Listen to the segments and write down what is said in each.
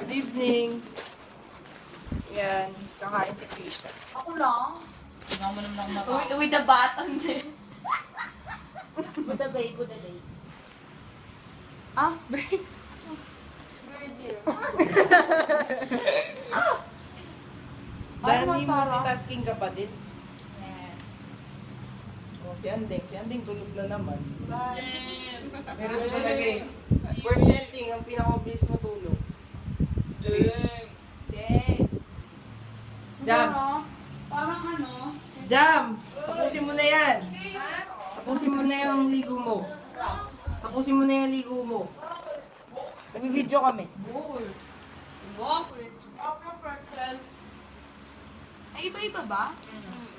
Good evening. Yan, kakain si Krisha. Ako lang. Tingnan mo naman ako naka. With the button din. Buda bay. Ah, Virgil. Dahil Ay, hindi masarap. multitasking ka pa din. Yes. Oh, si Andeng tulog na naman. Bye. Meron na palagay. Percenting ang pinakamabilis matulog. Trish. Dang. Jam. Parang ano? Jam! Tapusin mo na yan. Tapusin mo na yung ligo mo. Tapusin mo na yung ligo mo. Nagbibideo kami. Bakit? Ako pretzel. Ay, iba-iba ba?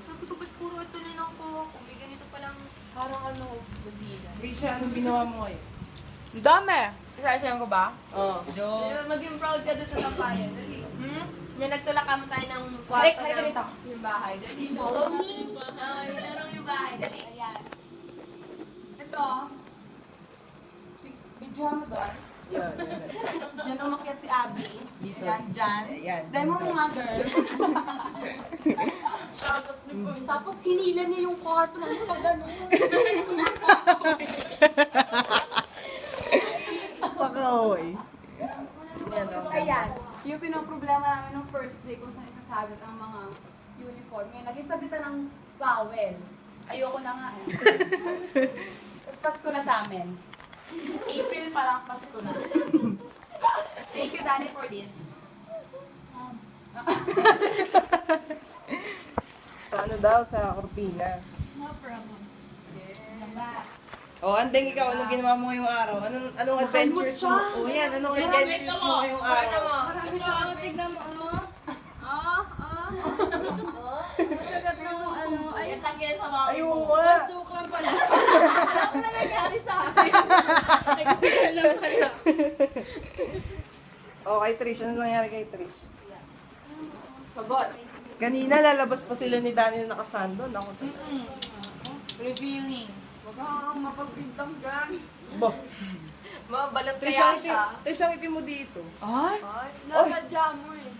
Sabi ko, ba't puro ito na lang ko? Kung may ganito palang... Parang ano, basila. Krisha, anong ginawa mo ngayon? Dami. Isa-isayan ko ba? Oh. Maging proud ka doon sa sampayan. Dali. Yung nagtulak mo tayo ng kwarto Halika dito. Yung bahay. Dali. Follow me. Yung larong yung bahay. Dali. Ayan. Ito. Videohan mo doon. Yan. Diyan umakyat si Abby. Dito. Yan, dyan. Ayan. Demo mo nga, girl. Tapos hinila niya yung kwarto ng pag gano'n. Paka-oy. Yan, Tapos okay. ayan, yung pinoproblema namin nung first day kung saan isasabit ang mga uniform. Ngayon, naging sabitan ng towel. Ayoko na nga eh. Tapos Pasko na sa amin. April pa lang Pasko na. Thank you, Danny, for this. Sa ano daw? Sa kortina. No problem. Oh, Andeng, ikaw, anong ginawa mo ngayong araw? Anong adventures mo? Oh, yan, anong adventures mo ngayong araw? Marami siya. Tignan mo, ano? Kagat ng ano, ay, Yung tagyan sa mga... Ayun nga. joke lang pala. Ano na nangyari sa akin? Nagkakala lang pala. Oh, kay Trish, ano nangyari kay Trish? Pagod. Kanina, lalabas pa sila ni Daniel nakasando. Ako, Revealing. Huwag kang mapagbintang dyan. Bah, Mabalot Trish, kaya siya. Trish, ang itim mo dito. Ay? Ay, Nasadya mo eh.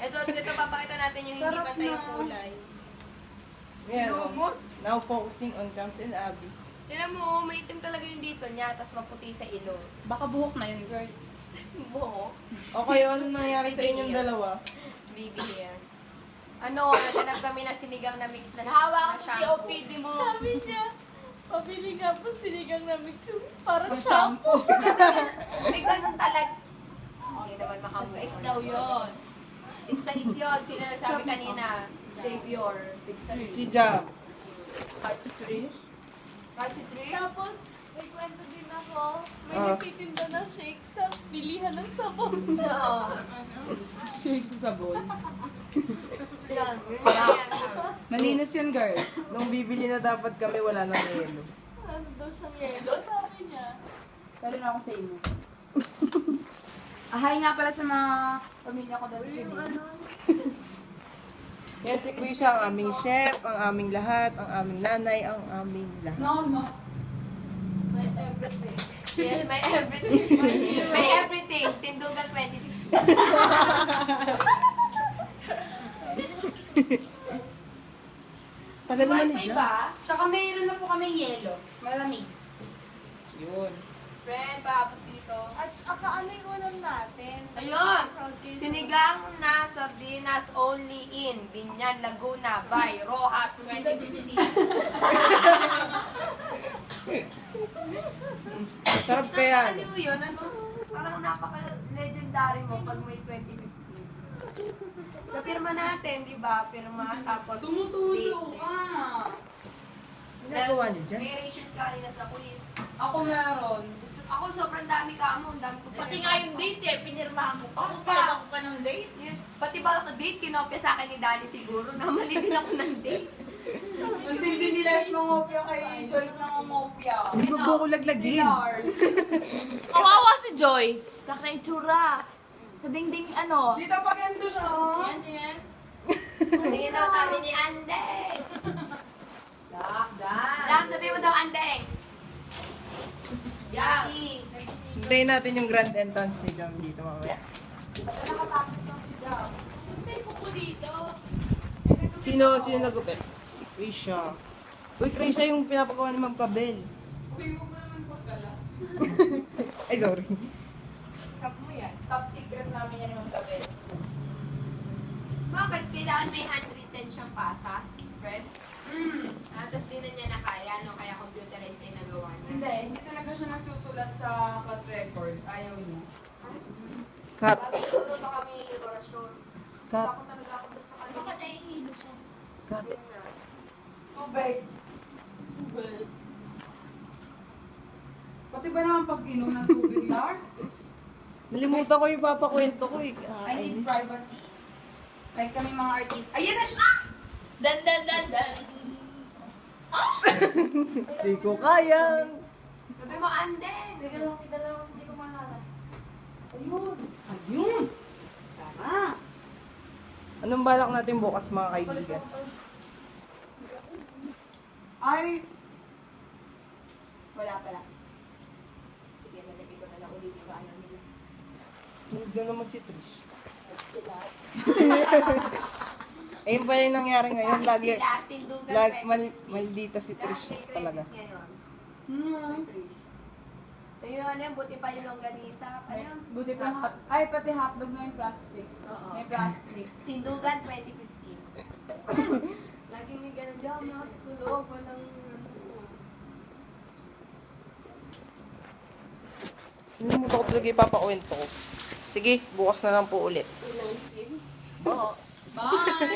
ito papakita natin yung hindi Sarap pantay na. yung kulay. Yan, oh. Now focusing on Cams and Abby. Tignan mo, may itim talaga yung dito niya, tapos maputi sa ilong. Baka buhok na yun, girl. Buhok. Okay, ano nangyari sa inyong dalawa? Baby hair. Ano, naghanap kami na sinigang na mix na Nahawa ko na sa shampoo. COPD mo. Sabi niya, pabili nga po sinigang na mixu. Parang Ang shampoo. May ganun talaga. Hindi naman makamu. Sa daw yun. Is yun. Sino nagsabi kanina? Savior. Tigsa Si Jam. Kahit si Trish. Kahit si Trish. Tapos, may kwento din ako. May Ah. nagtitinda ng shake sa bilihan ng sabon. Oo. Shake sa sabon. Yan. Malinis yun, girl. Nung bibili na dapat kami, wala nang yelo. Ano daw siyang yelo? Sabi niya. Pero na akong famous. Hi nga pala sa mga pamilya ko dati sa Ano? Yan si Krisha, ang aming chef, ang aming lahat, ang aming nanay, ang aming lahat. No. My everything. Yes, may everything. May everything. Tindugan 2050. Tagal naman ni Wifi Jam. ba? Tsaka mayroon na po kami yelo. Malamig. Yun. Friend, paabot dito. At saka ano yung ulam natin? Ayun! Proud kayo. Sinigang na sardinas only in Binyan, Laguna by Rojas 2050. Sarap kaya. Ano mo yun? Ano? Parang napaka-legendary mo pag may 2050. Sa pirma natin, di ba? Pirma, tapos Tumutulo date. ka. Ginagawa niyo dyan? May rations kanina sa quiz. Ako meron. Ako sobrang dami ka mo, ang dami ko Pati nga yung date eh, pinirmahan mo. Ako Ako pa. pa. Ako pa ng date. Yun, pati ba ka date, kinopya sa akin ni Daddy siguro. Namali din ako ng date. Hindi nila mangopya kay Joyce na mangopya. Hindi ko buko laglagin. Lars. Kawawa si Joyce. Kaka itsura. Sa dingding ano. Dito pa ganito siya. Oh. yan. Tingin daw sa amin ni Andeng. Jam, sabi mo daw Andeng. Jam. Hintayin natin yung grand entrance ni Jam dito mamaya. Nakatapos lang si Jam. May kuko dito. Sino nagupit? Si Krisha. Uy, Krisha yung pinapagawa ni Ma'am Kabel. Uy, huwag mo naman pagkala. Ay, sorry. Kap mo yan. Top secret namin yan yung gabi. Bakit? Kailangan may handwritten siyang pasa, Fred? Tapos di na niya na kaya, no? Kaya computerized na yung nagawa niya. Hindi talaga siya nagsusulat sa class record. Ayaw niya. Cut. Bago siguro pa kami orasyon. Cut. Ako talaga ako doon sa kanya. Bakit nahihilo siya? Cut. Yun na. Tubig. Pati ba naman pag-inom ng tubig, Lars? Nalimutan ko yung papakwento ko eh. I need privacy. Like kami mga artist. Ayan na siya! Dan, dan, dan, dan. Hindi ko kaya. Sabi mo, Anden! Teka lang, kita lang. Hindi ko maalala. Ayun! Ayun! Sana! Anong balak natin bukas mga kaibigan? Ay! Wala pala. Sige, nalagay ko na lang ulit yung ano nila. Tulog na naman si Trish. Ayun pala yung nangyari ngayon. Lagi, Sila, tindugan maldita si Trish talaga. Tayo ano yung buti pa yung longganisa. Ano? Buti pa hot. Ay, pati hotdog na yung plastic. Oo. May plastic. Tindugan 2015. Laging may ganun siya. Tulog ko ng... Nalimutan ko talaga yung papakwento ko. Sige, bukas na lang po ulit. Nonsense. Bye! Bye!